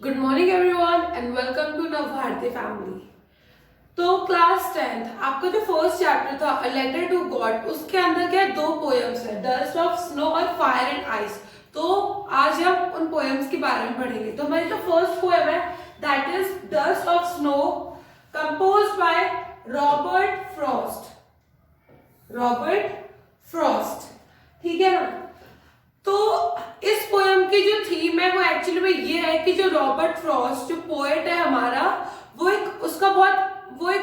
Good morning everyone and welcome to Nav Bharati family. तो class 10th आपका जो फर्स्ट चैप्टर था अ लेटर टू गॉड, उसके अंदर क्या है, दो पोएम्स है, डस्ट ऑफ स्नो और फायर एंड आइस। तो आज हम उन पोएम्स के बारे में पढ़ेंगे। तो हमारी जो फर्स्ट पोएम है that is dust of snow, composed by Robert Frost. ठीक है ना। तो इस पोएम की जो थीम है वो एक्चुअली में ये है कि जो रॉबर्ट फ्रॉस्ट जो पोएट है हमारा, वो एक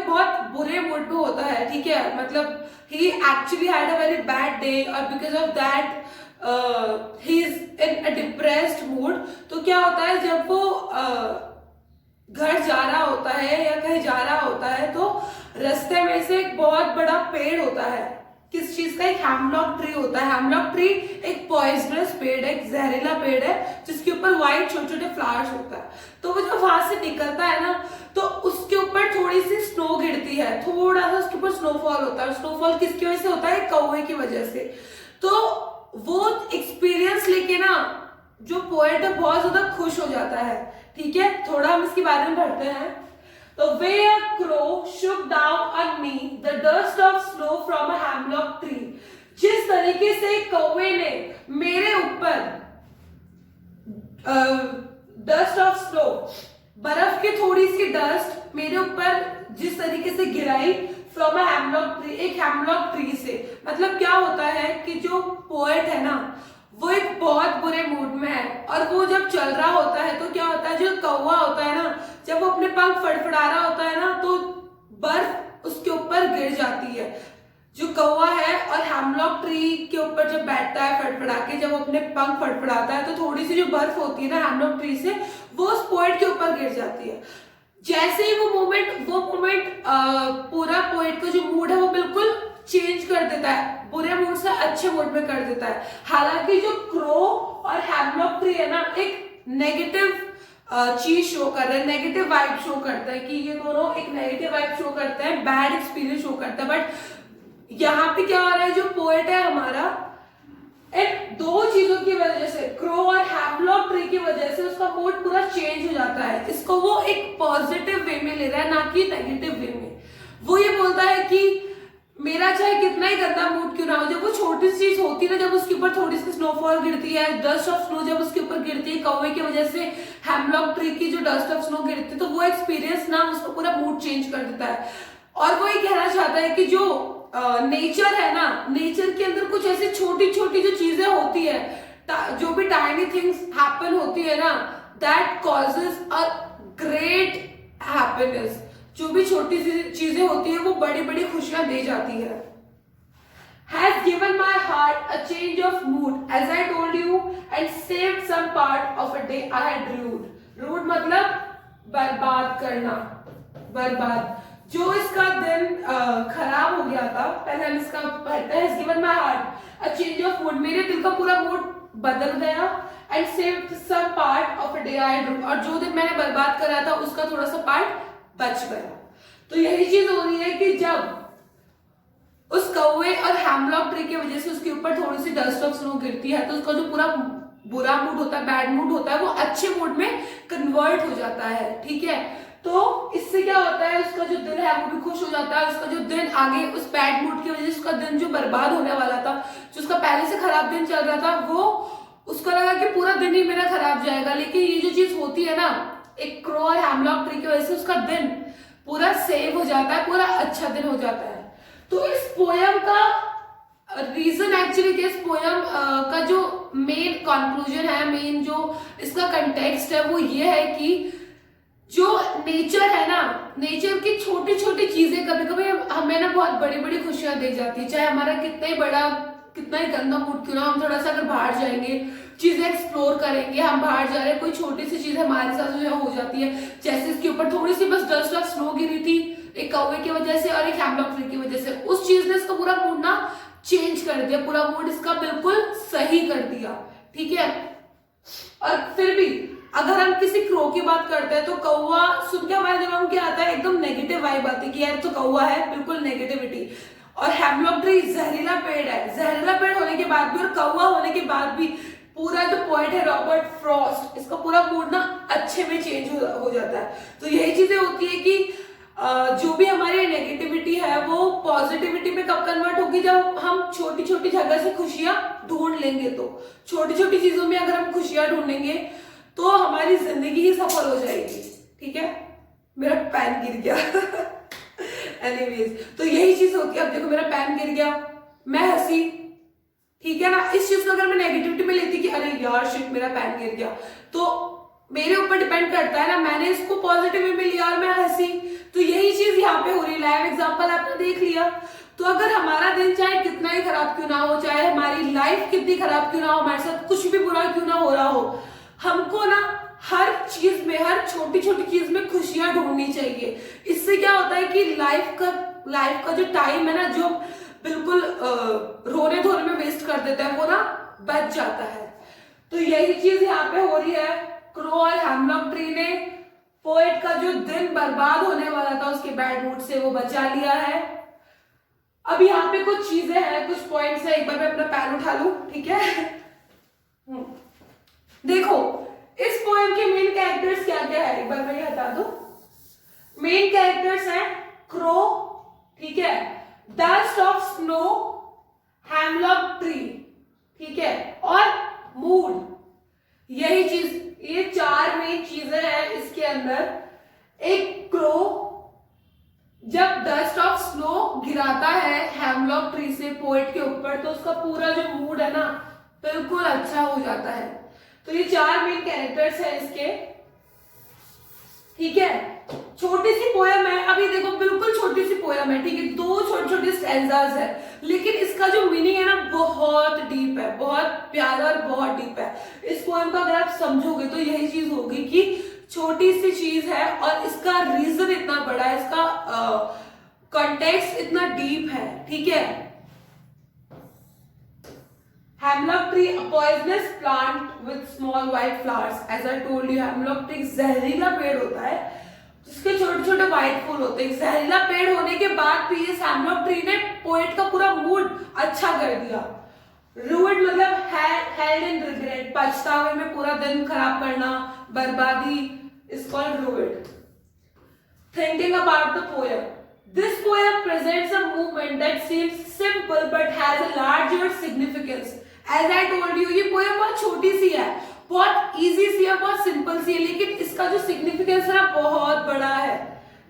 बहुत बुरे मूड में होता है। ठीक है, मतलब he actually had a very bad day और because of that he is in a depressed mood. तो क्या होता है, जब वो घर जा रहा होता है या कहीं जा रहा होता है तो रास्ते में से एक बहुत बड़ा पेड़ होता है। किस चीज का? एक हैमलॉक ट्री होता है। हैमलॉक ट्री एक पॉइजनस पेड़ है, एक जहरीला पेड़ है जिसके ऊपर व्हाइट छोटे छोटे फ्लावर्स होता है। तो वो जब वहां से निकलता है ना, तो उसके ऊपर थोड़ी सी स्नो गिरती है, थोड़ा सा उसके ऊपर स्नोफॉल होता है। स्नोफॉल किसकी वजह से होता है? कौवे की वजह से। तो वो एक्सपीरियंस लेके ना जो पोएट है बहुत ज्यादा खुश हो जाता है। ठीक है, थोड़ा हम इसके बारे में पढ़ते हैं। The way a crow shook down on me the dust of snow from a hemlock tree। जिस तरीके से कौवे ने मेरे ऊपर डस्ट ऑफ स्नो, बर्फ की थोड़ी सी डस्ट मेरे ऊपर जिस तरीके से गिराई फ्रॉम अ हेमलॉक ट्री, एक हेमलॉक ट्री से। मतलब क्या होता है कि जो पोएट है ना वो एक बहुत बुरे मूड में है और वो जब चल रहा होता है तो क्या होता है, जो कौवा होता है ना, जब वो अपने पंख फड़फड़ा रहा होता है ना तो बर्फ उसके ऊपर गिर जाती है। जो कौवा है और हेमलॉक ट्री के ऊपर जब बैठता है फड़फड़ा के, जब अपने पंख फड़फड़ाता है तो थोड़ी सी जो बर्फ होती है ना हेमलॉक ट्री से, वो उस पोएट के ऊपर गिर जाती है। जैसे ही वो मोमेंट पूरा पोएट का जो मूड है वो बिल्कुल चेंज कर देता है, बुरे मूड से अच्छे मूड में कर देता है। हालांकि जो क्रो और हेमलॉक ट्री है ना, एक नेगेटिव चीज शो कर रहे हैं, नेगेटिव वाइब शो करता है कि ये दोनों एक नेगेटिव वाइब शो करते हैं, बैड एक्सपीरियंस शो करता है। बट यहाँ पे क्या हो रहा है, जो पोएट है हमारा, इन दो चीजों की वजह से, क्रो और हेमलॉक ट्री की वजह से उसका मूड पूरा चेंज हो जाता है। इसको वो एक पॉजिटिव वे में ले रहा है, ना कि नेगेटिव वे में। वो ये बोलता है कि मेरा चाहे कितना ही गंदा मूड क्यों ना हो, जब वो छोटी सी चीज होती है ना, जब उसके ऊपर थोड़ी सी स्नोफॉल गिरती है, डस्ट ऑफ स्नो जब उसके ऊपर गिरती है कौवे की वजह से, हेमलॉक ट्री की जो डस्ट ऑफ स्नो गिरती है, तो वो एक्सपीरियंस ना उसका पूरा मूड चेंज कर देता है। और वो ये कहना चाहता है कि जो नेचर है ना, नेचर के अंदर कुछ ऐसी छोटी छोटी जो चीजें होती है, जो भी टाइनी थिंग्स हैपन होती है ना, that causes a great happiness. जो भी छोटी सी चीजें होती है वो बड़ी बड़ी खुशियां दे जाती है। Has given my heart a change of mood, as I told you, and saved some part of a day I had rued. Rude मतलब बर्बाद करना, बर्बाद। जो इसका दिन खराब हो गया था, पहले हम इसका पढ़ते हैं। Has given my heart a change of mood, मेरे दिल का पूरा मूड बदल गया, and saved some part of a day I had rued, और जो दिन मैंने बर्बाद करा था उसका थोड़ा सा पार्ट बच गया। तो यही चीज हो रही है कि जब उस कौवे और हेमलॉक ट्री की वजह से उसके ऊपर थोड़ी सी डस्ट ऑफ स्नो गिरती है तो उसका जो पूरा बुरा मूड होता है, बैड मूड होता है, वो अच्छे मूड में कन्वर्ट हो जाता है। ठीक है, तो इससे क्या होता है, उसका जो दिन है वो भी खुश हो जाता है। उसका जो दिन आगे उस बैड मूड की वजह से उसका दिन जो बर्बाद होने वाला था, जो उसका पहले से खराब दिन चल रहा था, वो उसको लगा कि पूरा दिन ही मेरा खराब जाएगा। लेकिन ये जो चीज होती है ना, एक क्रो और हेमलॉक ट्री की वजह से उसका दिन पूरा सेव हो जाता है, पूरा अच्छा दिन हो जाता है। तो इस पोयम का रीजन एक्चुअली कि इस पोयम का जो मेन कंक्लूजन है, मेन जो इसका कंटेक्स्ट है, वो ये है कि जो नेचर है ना, नेचर की छोटी छोटी चीजें कभी कभी हमें ना बहुत बड़ी बड़ी खुशियां दे जाती है। चाहे हमारा कितना ही गंदा मूड क्यों ना, हम थोड़ा सा अगर बाहर जाएंगे, चीजें एक्सप्लोर करेंगे, हम बाहर जा रहे हैं, कोई छोटी सी चीज हमारे साथ जो हो जाती है, जैसे इसके ऊपर थोड़ी सी बस डस्ट ऑफ स्नो गिरी थी एक कौवे की वजह से और एक हेमलॉक ट्री की वजह से, उस चीज ने इसका पूरा मूड ना चेंज कर दिया, पूरा मूड इसका बिल्कुल सही कर दिया। ठीक है, और फिर भी अगर हम किसी क्रो की बात करते हैं तो कौवा सुन के हमारे दिमाग में क्या आता है, एकदम नेगेटिव वाइब आती है कि यार तो कौवा है, बिल्कुल नेगेटिविटी। और हेमलॉक ट्री जहरीला पेड़ है, जहरीला पेड़ होने के बाद भी और कौवा होने के बाद भी पूरा जो पोएट है रॉबर्ट फ्रॉस्ट, इसका पूरा मूड ना अच्छे में चेंज हो जाता है। तो यही चीजें होती है कि जो भी हमारी नेगेटिविटी है वो पॉजिटिविटी में कब कन्वर्ट होगी, जब हम छोटी छोटी जगह से खुशियां ढूंढ लेंगे। तो छोटी छोटी चीजों में अगर हम खुशियां ढूंढेंगे तो हमारी जिंदगी ही सफल हो जाएगी। ठीक है, मेरा पेन गिर गया एनीवेज, तो यही चीज होती है। अब देखो मेरा पेन गिर गया, मैं हंसी, ठीक है ना। इस चीज को अगर मैं नेगेटिविटी में लेती कि अरे यार शिट मेरा पेन गिर गया, तो मेरे ऊपर डिपेंड करता है ना, मैंने इसको पॉजिटिव में लिया और मैं हंसी, तो यही चीज यहाँ पे हो रही। लाइव एग्जांपल आपने देख लिया। तो अगर हमारा दिन चाहे कितना ही खराब क्यों ना हो, चाहे हमारी लाइफ कितनी खराब क्यों ना हो, हमारे साथ कुछ भी बुरा क्यों ना हो रहा हो, हमको ना हर चीज में, हर छोटी छोटी चीज में खुशियां ढूंढनी चाहिए। इससे क्या होता है कि लाइफ का जो टाइम है ना, जो बिल्कुल रोने धोने में वेस्ट कर देता है, वो ना बच जाता है। तो यही चीज यहाँ पे हो रही है। क्रो और हेमलॉक ट्री ने पोएट का जो दिन बर्बाद होने वाला था उसके बैड मूड से वो बचा लिया है। अब यहाँ पे कुछ चीजें हैं, कुछ पॉइंट्स है, एक बार मैं अपना पेन उठा लूं, ठीक है। देखो इस पोएम के मेन कैरेक्टर्स क्या क्या है, एक बार मैं ये हटा दूं। मेन कैरेक्टर्स हैं क्रो, ठीक है, dust of snow, hemlock tree, ठीक है, और मूड। यही चीज, ये चार मेन चीजें हैं इसके अंदर। एक क्रो जब डस्ट ऑफ स्नो गिराता है हेमलॉक ट्री से पोएट के ऊपर, तो उसका पूरा जो मूड है ना बिल्कुल अच्छा हो जाता है। तो ये चार मेन कैरेक्टर्स हैं इसके, ठीक है। छोटी सी पोएम है, अभी देखो बिल्कुल छोटी सी पोएम है, ठीक है, दो छोटे छोटे स्टैंजास है, लेकिन इसका जो मीनिंग है ना बहुत डीप है, बहुत प्यारा और बहुत डीप है। इस पोएम को अगर आप समझोगे तो यही चीज होगी कि छोटी सी चीज है और इसका रीजन इतना बड़ा है, इसका कॉन्टेक्स्ट इतना डीप है, ठीक है। Hemlock tree, a poisonous plant with small white flowers. As I told you, hemlock tree जहरीला पेड़ होता है जिसके छोटे छोटे व्हाइट फूल होते हैं। जहरीला पेड़ होने के बाद भी इस हेमलॉक ट्री ने पोएट का पूरा मूड अच्छा कर दिया। रूइड मतलब हेल्ड इन रिग्रेट, पछतावे में पूरा दिन खराब करना, बर्बादी, is called ruined. Thinking about the poem, this poem presents a movement that seems simple but has a larger significance. As I told you, ये पोएम बहुत छोटी सी है, बहुत इजी सी है, बहुत सिंपल सी है, लेकिन इसका जो सिग्निफिकेंस है ना बहुत बड़ा है,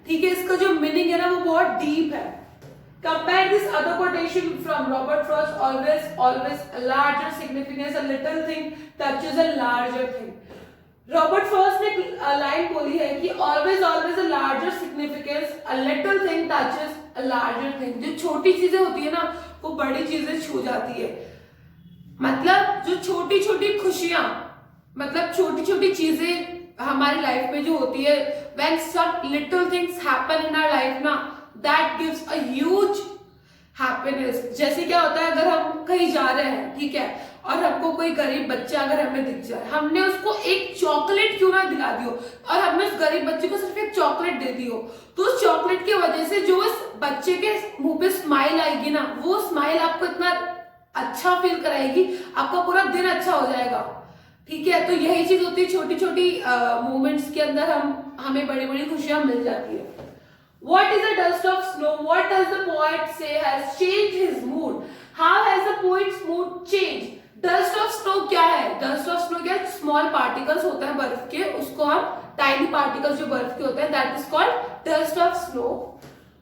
ठीक है। इसका जो मीनिंग है ना वो बहुत डीप है। Compare this other quotation from Robert Frost, always a larger significance, a little thing touches a larger thing. Robert Frost ने लाइन बोली है कि always a larger significance, a little thing touches a larger thing. जो छोटी चीजें होती है ना वो बड़ी चीजें छू जाती है। मतलब जो छोटी छोटी खुशियां, मतलब छोटी छोटी चीजें हमारी लाइफ में जो होती है, when some little things happen in our life ना, that gives a huge happiness. जैसे क्या होता है, अगर हम कहीं जा रहे हैं, ठीक है, और हमको कोई गरीब बच्चा अगर हमें दिख जाए, हमने उसको एक चॉकलेट क्यों ना दिला दी हो, और हमने उस गरीब बच्चे को सिर्फ एक चॉकलेट दे दी हो, तो उस चॉकलेट की वजह से जो उस बच्चे के मुंह पे स्माइल आएगी ना, वो स्माइल आपको इतना अच्छा फील कराएगी, आपका पूरा दिन अच्छा हो जाएगा, ठीक है। तो यही चीज होती है, छोटी छोटी मोमेंट्स के अंदर हमें बड़ी बड़ी खुशियां मिल जाती है। What is the dust of snow? What does the poet say has changed his mood? How has the poet's mood changed? Dust of snow क्या है? Dust of snow क्या है? Small particles होते हैं बर्फ के, उसको हम tiny particles जो बर्फ के होते हैं, that is called dust of snow.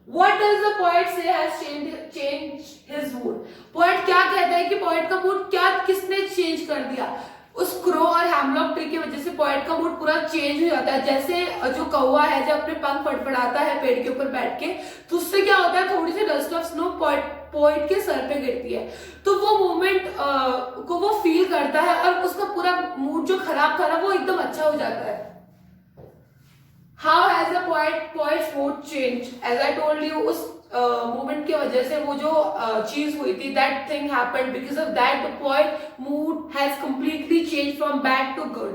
What does the poet say has changed his mood? Poet क्या कहता है कि poet का mood क्या किसने change कर दिया? उस क्रो और हेमलॉक ट्री की वजह से पोएट का मूड पूरा चेंज हो जाता है। जैसे जो कौवा है जब अपने पंख फड़फड़ाता है पेड़ के ऊपर बैठ के, तो उससे क्या होता है, थोड़ी सी डस्ट ऑफ स्नो पोएट के सर पे गिरती है, तो वो मोमेंट को वो फील करता है और उसका पूरा मूड जो खराब था ना वो एकदम अच्छा हो जाता है। How has the poet's mood changed? As I told you, उस मोमेंट की वजह से वो जो चीज हुई थी, that thing happened, because of that the poet mood has completely changed from bad to good.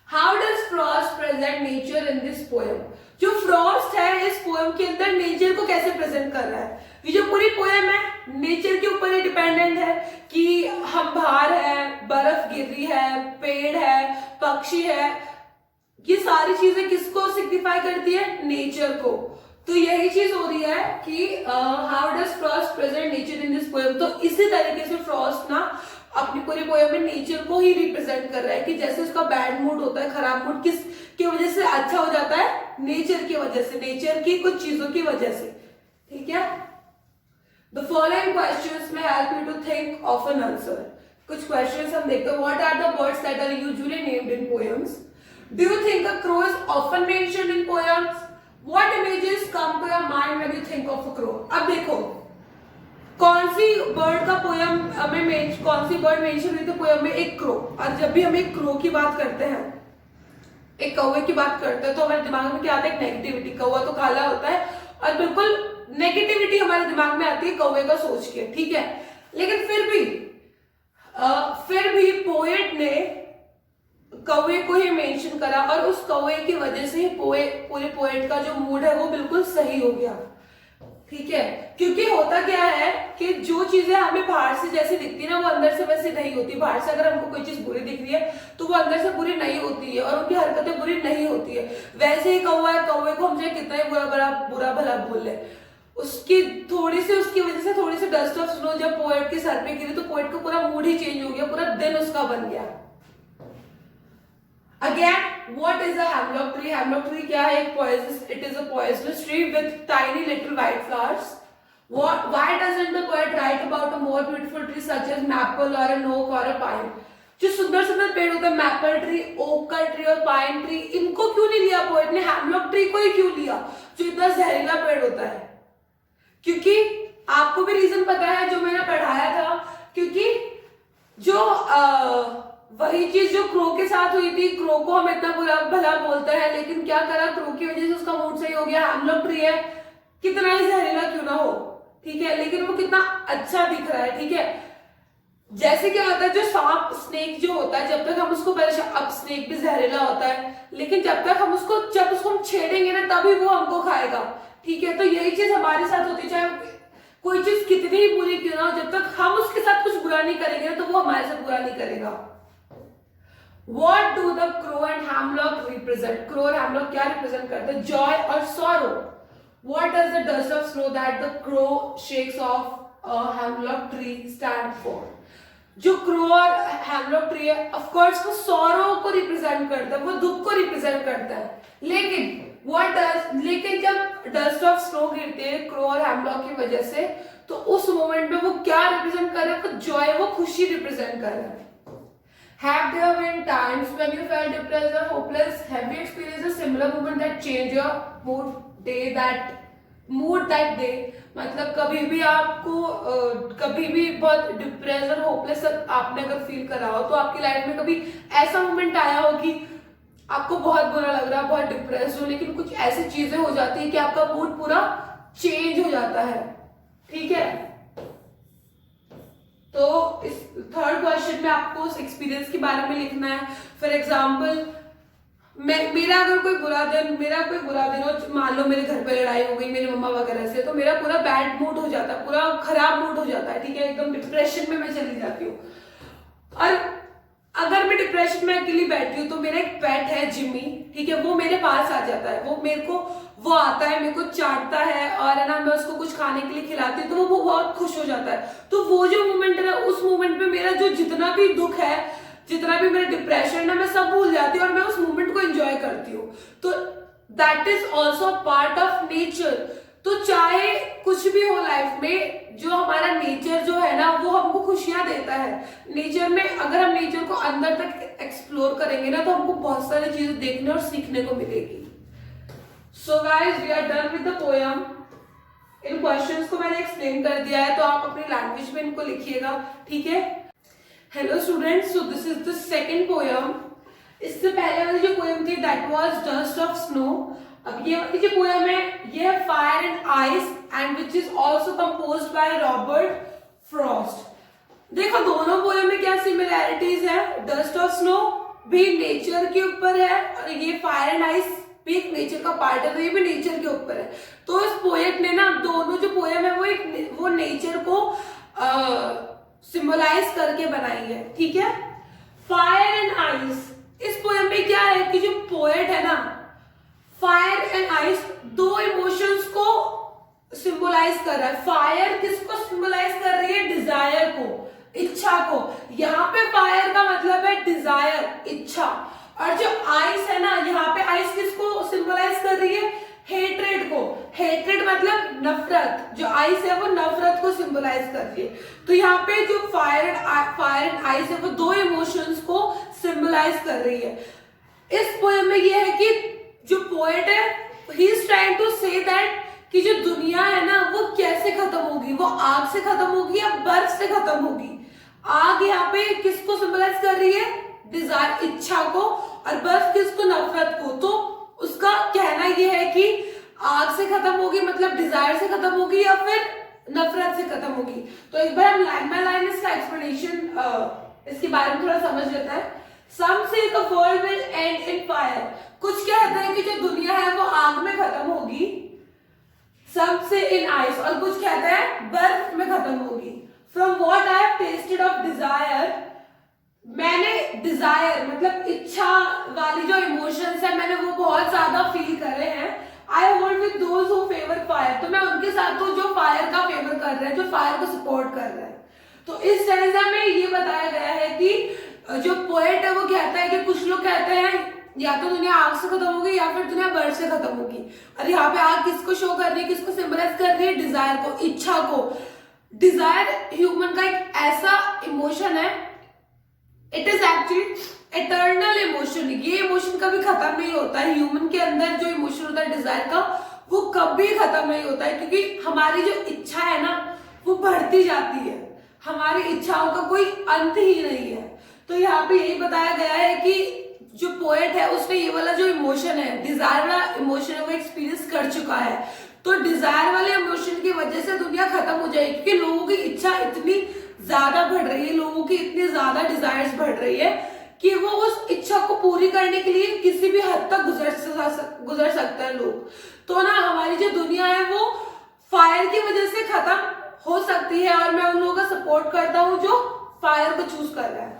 How does Frost present nature in this poem? जो फ्रॉस्ट है इस पोएम के अंदर नेचर को कैसे प्रेजेंट कर रहा है। ये जो पूरी पोएम है नेचर के ऊपर ही डिपेंडेंट है कि हम बाहर है, बर्फ गिर रही है, पेड़ है, पक्षी है, ये सारी चीजें किसको सिग्निफाई करती है, नेचर को। तो यही चीज हो रही है कि how does Frost present nature in this poem. तो इसी तरीके से फ्रॉस्ट ना अपनी पूरी पोएम में नेचर को ही रिप्रेजेंट कर रहा है कि जैसे उसका बैड मूड होता है, खराब मूड किस की वजह से अच्छा हो जाता है, नेचर की वजह से, नेचर की कुछ चीजों की वजह से। ठीक है, द फॉलोइंग क्वेश्चंस में help you to think of an answer. कुछ क्वेश्चंस हम देखते हैं। What are the birds that are usually named in poems? Do you think a crow is often mentioned in poems? What images come to your mind when you think of a crow? अब देखो कौन सी bird का poem में, कौन सी bird mention हुई थी poem में? एक क्रो। और जब भी हम एक क्रो की बात करते हैं, एक कौवे की बात करते हैं, तो हमारे दिमाग में क्या आता है? एक नेगेटिविटी। कौवा तो काला होता है और बिल्कुल नेगेटिविटी हमारे दिमाग में आती है कौवे का सोच के। ठीक है, लेकिन फिर भी पोएट ने कौवे को ही मेंशन करा और उस कौवे की वजह से ही पूरे पोएट का जो मूड है वो बिल्कुल सही हो गया। ठीक है, क्योंकि होता क्या है कि जो चीजें हमें बाहर से जैसे दिखती है ना वो अंदर से वैसे नहीं होती। बाहर से अगर हमको कोई चीज बुरी दिख रही है तो वो अंदर से बुरी नहीं होती है और उनकी हरकतें बुरी नहीं होती है। वैसे ही कौवा है, कौवे को हम चाहे कितना ही बुरा भला बोल ले, उसकी वजह से थोड़ी सी डस्ट ऑफ स्नो जब पोएट के सर पे गिरी तो पोएट का पूरा मूड ही चेंज हो गया, पूरा दिन उसका बन गया। Again, what is a hemlock tree? Hemlock tree क्या है? It is a poisonous tree with tiny little white flowers. Why doesn't the poet write about a more beautiful tree such as maple or an oak or a pine? जो सुंदर सुंदर पेड़ होते हैं, maple tree, okay का tree और pine tree, इनको क्यों नहीं लिया पोएट ने? हैमलॉक ट्री को ही क्यों लिया जो इतना जहरीला पेड़ होता है? क्योंकि आपको भी रीजन पता है जो मैंने पढ़ाया था, क्योंकि जो वही चीज जो क्रो के साथ हुई थी। क्रो को हम इतना बुरा भला बोलते हैं, लेकिन क्या करा, क्रो की वजह से उसका मूड सही हो गया। हैमलॉक ट्री है, कितना ही जहरीला क्यों ना हो, ठीक है, लेकिन वो कितना अच्छा दिख रहा है। ठीक है, जैसे क्या होता है, जो सांप, स्नेक जो होता है, जब तक हम उसको अब स्नेक भी जहरीला होता है, लेकिन जब उसको हम छेड़ेंगे ना तभी वो हमको खाएगा। ठीक है, तो यही चीज हमारे साथ होती है, चाहे कोई चीज कितनी ही बुरी क्यों ना हो, जब तक हम उसके साथ कुछ बुरा नहीं करेंगे ना तो वो हमारे साथ बुरा नहीं करेगा। What do the crow and hemlock represent? Crow और hemlock क्या represent करते हैं? Joy और sorrow. What does the dust of snow that the crow shakes off a hemlock tree stand for? जो crow और hemlock tree है, of course वो sorrow को represent करता है, वो दुख को represent करता है। लेकिन जब dust of snow गिरती है crow और hemlock की वजह से, तो उस मोमेंट में वो क्या represent कर रहा है? तो joy, वो खुशी represent कर रहा है। Have there been times when you felt depressed or hopeless? Have you experienced a similar moment that changed your mood that day? मतलब कभी भी आपको कभी भी बहुत डिप्रेस और होपलेस आपने अगर फील करा हो, तो आपकी लाइफ में कभी ऐसा मोमेंट आया हो कि आपको बहुत बुरा लग रहा है, बहुत डिप्रेस हो, लेकिन कुछ ऐसी चीजें हो जाती है कि आपका मूड पूरा चेंज हो जाता है। ठीक है, तो इस थर्ड क्वेश्चन में आपको उस एक्सपीरियंस के बारे में लिखना है। फॉर एग्जाम्पल, मेरा कोई बुरा दिन हो, मान लो मेरे घर पे लड़ाई हो गई मेरी मम्मा वगैरह से, तो मेरा पूरा बैड मूड हो जाता है, पूरा खराब मूड हो जाता है। ठीक है, एकदम डिप्रेशन में मैं चली जाती हूँ। और अगर मैं डिप्रेशन में अकेली बैठी हूँ तो मेरा एक पेट है जिम्मी, ठीक है, वो मेरे पास आ जाता है, वो आता है, मेरे को चाटता है और है ना, मैं उसको कुछ खाने के लिए खिलाती हूँ तो वो बहुत खुश हो जाता है। तो वो जो मोमेंट है, उस मोमेंट में मेरा जो जितना भी दुख है, जितना भी मेरा डिप्रेशन है, मैं सब भूल जाती हूँ और मैं उस मोमेंट को एंजॉय करती हूँ। तो that is also part of nature. तो चाहे कुछ भी हो लाइफ में, जो हमारा नेचर जो है ना वो हमको खुशियां देता है। नेचर में अगर हम नेचर को अंदर तक एक्सप्लोर करेंगे ना तो हमको बहुत सारी चीजें देखने और सीखने को मिलेगी। So guys, we are done with the poem. इन क्वेश्चंस को मैंने एक्सप्लेन कर दिया है, तो आप अपनी लैंग्वेज में इनको लिखिएगा। ठीक है, hello students, so this is the second poem. इससे पहले वाली जो पोएम थी that was dust of snow. अब ये वाली जो पोएम है ये है fire and ice and which is also composed by Robert Frost. देखो दोनों पोएम में क्या सिमिलैरिटीज है। डस्ट ऑफ स्नो भी नेचर के ऊपर है और ये फायर एंड आइस एक नेचर का पार्ट है, तो ये भी नेचर के ऊपर है। तो इस पोएट ने ना दोनों जो पोएम है वो नेचर को सिंबलाइज करके बनाई है, ठीक है। फायर एंड आइस, इस पोएम में क्या है कि जो पोएट है ना, फायर एंड आइस दो इमोशंस को सिंबलाइज कर रहा है। फायर किसको सिंबलाइज कर रही है? डिजायर को, इच्छा को। यहाँ पे फायर का मतलब है डिजायर, इच्छा। और जो आइस है ना, यहाँ पे आइस किसको सिंबलाइज कर रही है? हेट्रेड को। हेट्रेड मतलब नफरत, जो आइस है वो नफरत को सिंबलाइज कर रही है। तो यहाँ पे जो फायर एंड आइस है वो दो इमोशंस को सिंबलाइज कर रही है। इस पोएम में ये है कि जो पोएट है he is trying to say that कि जो दुनिया है ना वो कैसे खत्म होगी, वो आग से खत्म होगी या बर्फ से खत्म होगी। आग यहाँ पे किसको सिंबलाइज कर रही है? डिजायर, इच्छा को, और बर्फ किसको? नफरत को। तो उसका कहना यह है कि आग से खत्म होगी मतलब डिजायर से खत्म होगी या फिर नफरत से खत्म होगी। तो एक बार हम लाइन बाय लाइन इसका एक्सप्लेनेशन इसके बारे में थोड़ा समझ लेते हैं। Some say the world will end in fire. कुछ कहते हैं कि जो दुनिया है वो आग में खत्म होगी, Some say in ice, और कुछ कहते हैं बर्फ में खत्म होगी। From what I have tasted of desire, मैंने डिजायर मतलब इच्छा वाली जो इमोशंस है मैंने वो बहुत ज्यादा फील करे हैं। I hold with those who favour fire, तो मैं उनके साथ हूँ जो फायर का फेवर कर रहे हैं, जो फायर को सपोर्ट कर रहे हैं। तो इस तरह में ये बताया गया है कि जो पोएट है वो कहता है कि कुछ लोग कहते हैं या तो दुनिया आग से खत्म होगी या फिर दुनिया बर्फ से खत्म होगी। और यहाँ पे आग किसको शो कर रही है, किसको सिंबलाइज कर रही है? डिजायर को, इच्छा को। डिजायर ह्यूमन का एक ऐसा इमोशन है, it is actually eternal emotion. ये इमोशन कभी खत्म नहीं होता है। ह्यूमन के अंदर जो इमोशन होता है डिजायर का वो कभी खत्म नहीं होता है, क्योंकि हमारी जो इच्छा है ना वो बढ़ती जाती है, हमारी इच्छाओं का कोई अंत ही नहीं है। तो यहाँ पे यही बताया गया है कि जो पोएट है उसने ये वाला जो इमोशन है, डिजायर वाला इमोशन है, वो एक्सपीरियंस कर चुका है। तो डिजायर वाले इमोशन की वजह से दुनिया खत्म हो जाएगी, क्योंकि लोगों की इच्छा इतनी ज्यादा बढ़ रही है, लोगों की इतनी ज्यादा डिजायर्स बढ़ रही है कि वो उस इच्छा को पूरी करने के लिए किसी भी हद तक गुजर सकते हैं लोग। तो ना हमारी जो दुनिया है वो फायर की वजह से खत्म हो सकती है, और मैं उन लोगों का सपोर्ट करता हूँ जो फायर को चूज कर रहा है।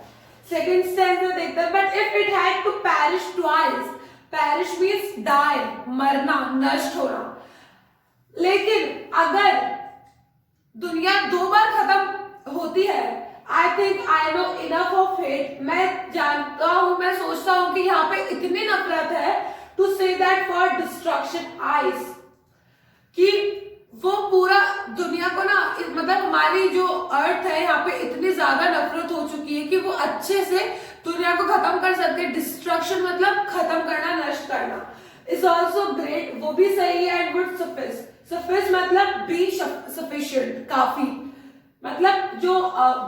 सेकेंड स्टैंजा देखते हैं, but if it had to perish twice, perish means die, मरना, नष्ट होना। लेकिन अगर दुनिया दो बार खत्म होती है, I think I know enough of hate, मैं जानता हूं, मैं सोचता हूं कि यहाँ पे इतनी नफरत है to say that for destruction ice, कि वो पूरा दुनिया को ना मतलब हमारी जो अर्थ है यहाँ पे इतनी ज्यादा नफरत हो चुकी है कि वो अच्छे से दुनिया को खत्म कर सकते हैं। डिस्ट्रक्शन मतलब खत्म करना, नष्ट करना। इज ऑल्सो ग्रेट, वो भी सही है। एंड वुड सफिस, सफिस मतलब बी सफिशिएंट, काफी। मतलब जो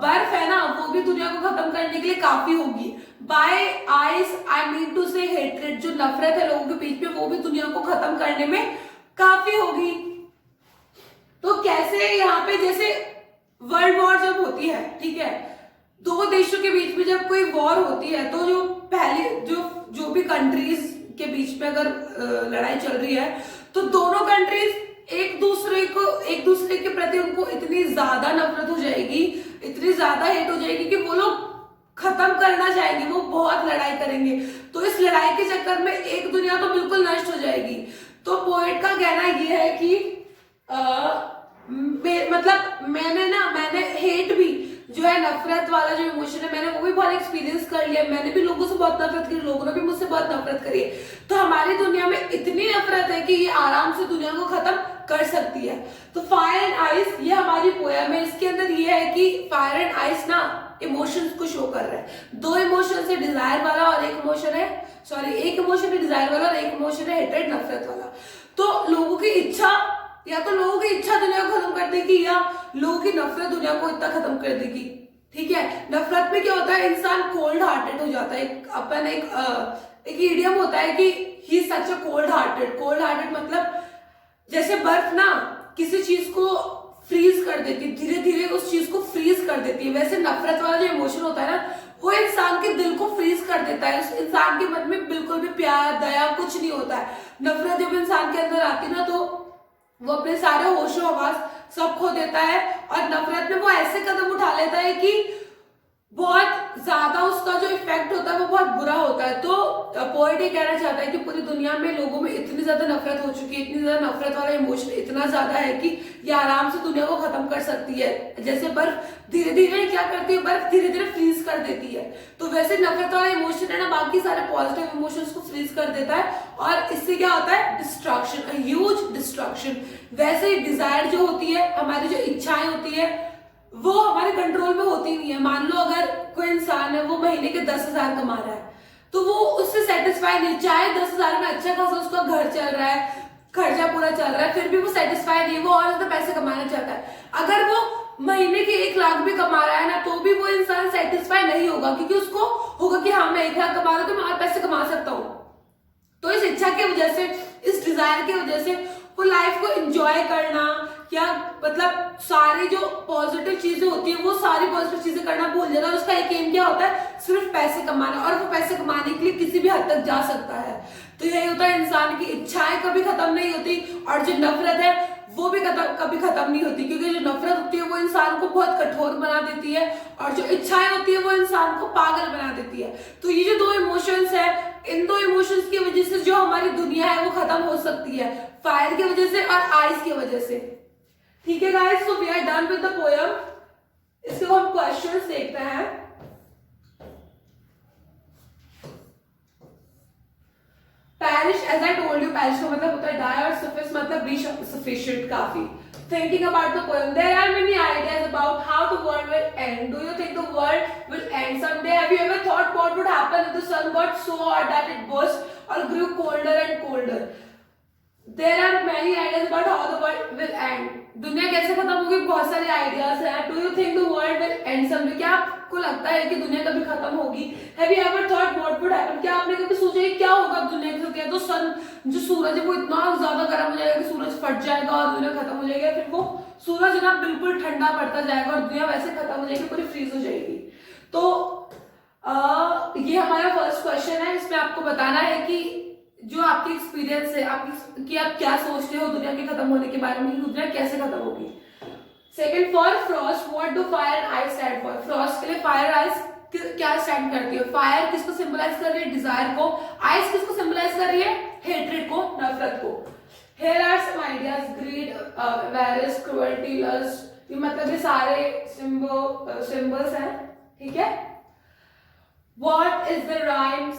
बर्फ है ना वो भी दुनिया को खत्म करने के लिए काफी होगी। By ice I mean to say hatred, जो नफरत है लोगों के बीच में वो भी दुनिया को खत्म करने में काफी होगी। तो कैसे यहाँ पे जैसे वर्ल्ड वॉर जब होती है, ठीक है, दो देशों के बीच में जब कोई वॉर होती है तो जो पहले जो भी कंट्रीज के बीच में अगर लड़ाई चल रही है तो दोनों कंट्रीज एक दूसरे के प्रति उनको इतनी ज्यादा नफरत हो जाएगी, इतनी ज्यादा हेट हो जाएगी कि वो लोग खत्म करना चाहेंगे, वो बहुत लड़ाई करेंगे। तो इस लड़ाई के चक्कर में एक दुनिया तो बिल्कुल नष्ट हो जाएगी। तो पोएट का कहना यह है कि मतलब मैंने हेट भी जो है, नफरत वाला जो इमोशन है, मैंने वो भी बहुत एक्सपीरियंस कर लिया। मैंने भी लोगों से बहुत नफरत करी, लोगों ने भी मुझसे बहुत नफरत करी। तो हमारी दुनिया में इतनी नफरत है कि ये आराम से दुनिया को खत्म कर सकती है। तो फायर एंड आइस ये हमारी पोएम है। इसके अंदर ये है कि फायर एंड आइस ना इमोशंस को शो कर रहा है। दो इमोशन है, डिजायर वाला और एक इमोशन है डिजायर वाला और एक इमोशन है हेट्रेड, नफरत वाला। तो लोगों की इच्छा, या तो लोगों की इच्छा दुनिया को खत्म कर देगी या लोगों की नफरत दुनिया को इतना खत्म कर देगी, ठीक है। नफरत में क्या होता है, इंसान कोल्ड हार्टेड हो जाता है। एक इडियम होता है कि he is such a cold hearted. Cold hearted मतलब जैसे बर्फ ना किसी चीज को फ्रीज कर देती है, धीरे धीरे उस चीज को फ्रीज कर देती है, वैसे नफरत वाला जो इमोशन होता है ना वो इंसान के दिल को फ्रीज कर देता देता है, उस इंसान के मन में बिल्कुल भी प्यार दया कुछ नहीं होता है। नफरत जब इंसान के अंदर आती है ना, तो वो अपने सारे होशो हवास सब खो देता है, और नफरत में वो ऐसे कदम उठा लेता है कि बहुत ज्यादा उसका जो इफेक्ट होता है वो बहुत बुरा होता है। तो पोएट ये कहना चाहता है कि पूरी दुनिया में लोगों में इतनी ज्यादा नफरत हो चुकी है, इतनी ज्यादा नफरत वाला इमोशन इतना ज्यादा है कि ये आराम से दुनिया को खत्म कर सकती है। जैसे बर्फ धीरे धीरे क्या करती है, बर्फ धीरे धीरे फ्रीज कर देती है, तो वैसे नफरत वाला इमोशन है ना बाकी सारे पॉजिटिव इमोशंस को फ्रीज कर देता है, और इससे क्या होता है, डिस्ट्रक्शन, ह्यूज डिस्ट्रक्शन। वैसे ही डिजायर जो होती है, हमारी जो इच्छाएं होती है, वो हमारे कंट्रोल में होती नहीं है। मान लो अगर कोई इंसान है, वो महीने के 10,000 कमा रहा है, तो वो उससे सेटिस्फाई नहीं, चाहे 10,000 में अच्छा खासा उसका घर चल रहा है, खर्चा पूरा चल रहा है, फिर भी वो सेटिस्फाई नहीं है, वो और ज्यादा पैसे कमाना चाहता है। अगर वो महीने के 1 लाख भी कमा रहा है ना, तो भी वो इंसान सेटिस्फाई नहीं होगा, क्योंकि उसको होगा कि हाँ मैं 1 लाख कमा रहा हूं तो मैं और पैसे कमा सकता हूँ। तो इस इच्छा की वजह से, इस डिजायर की वजह से वो लाइफ को एंजॉय करना, या मतलब सारी जो पॉजिटिव चीजें होती है वो सारी पॉजिटिव चीजें करना भूल जाता है। उसका एक एम क्या होता है, सिर्फ पैसे कमाना, और वो पैसे कमाने के लिए किसी भी हद तक जा सकता है। तो यही होता है, इंसान की इच्छाएं कभी खत्म नहीं होती, और जो नफरत है वो भी कभी खत्म नहीं होती, क्योंकि जो नफरत होती है वो इंसान को बहुत कठोर बना देती है, और जो इच्छाएं होती है वो इंसान को पागल बना देती है। तो ये जो 2 इमोशंस है, इन 2 इमोशंस की वजह से जो हमारी दुनिया है वो खत्म हो सकती है, फायर की वजह से और आइस की वजह से। ठीक है guys, so we are done with the poem. इसके हम क्वेश्चंस देखते हैं। Perish, as I told you, perish का मतलब होता है डाई, और सफिस मतलब बी सफिशिएंट, काफी। Thinking about the poem, there are many ideas about how the world will end. Do you think the world will end someday? Have you ever thought what would happen if the sun got so hot that it burst or grew colder and colder? There are many ideas about how the world will end. दुनिया कैसे खत्म होगी, बहुत सारे ideas हैं। Do you think the world will and someday? क्या आपको लगता है कि दुनिया कभी खत्म होगी? Have you ever thought what would happen? क्या आपने कभी सोचा कि क्या होगा दुनिया के साथ? या तो सन, जो सूरज है वो इतना ज्यादा गर्म हो जाएगा कि सूरज फट जाएगा और दुनिया खत्म हो जाएगी, फिर वो सूरज ना बिल्कुल ठंडा पड़ता जाएगा और दुनिया वैसे खत्म हो जाएगी, पूरी फ्रीज हो जाएगी। तो ये हमारा फर्स्ट क्वेश्चन है। इसमें आपको बताना है कि जो आपकी एक्सपीरियंस है, आपकी कि आप क्या सोचते हो दुनिया के खत्म होने के बारे में, दुनिया कैसे खत्म होगी। Second, for Frost what do fire and ice stand for? Frost के लिए फायर आइस क्या स्टैंड करती है? फायर किसको सिंबलाइज कर रही है? डिजायर को। आइस किसको सिंबलाइज कर रही है? हेट्रेड को, नफरत को। Here are some ideas: greed, avarice, cruelty, lust. ये मतलब ये सारे symbols हैं, ठीक है। What is the rhyme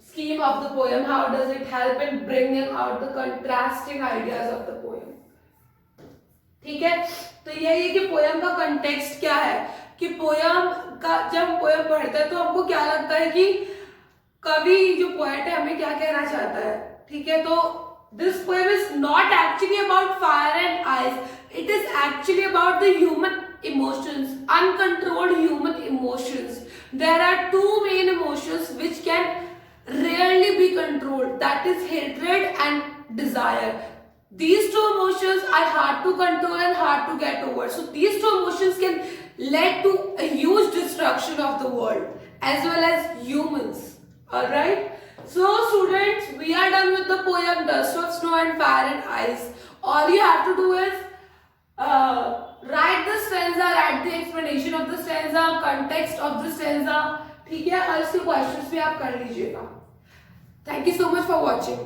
scheme of the poem? How does it help in bringing out the contrasting ideas of the poem? ठीक है, तो यही है कि पोयम का कंटेक्स्ट क्या है, कि पोयम का जब पोयम पढ़ते हैं तो हमको क्या लगता है कि कवि जो पोएट है हमें क्या कहना चाहता है। ठीक है, तो this poem is not actually about fire and ice, it is actually about the human emotions, uncontrolled human emotions. There are 2 main emotions which can rarely be controlled, that is hatred and desire. These 2 emotions are hard to control and hard to get over. So these 2 emotions can lead to a huge destruction of the world as well as humans. Alright, so students, we are done with the poem Dust of Snow and Fire and Ice. All you have to do is write the stanza, write the explanation of the stanza, context of the stanza, ठीक है, और इसके questions भी आप कर लीजिएगा। Thank you so much for watching.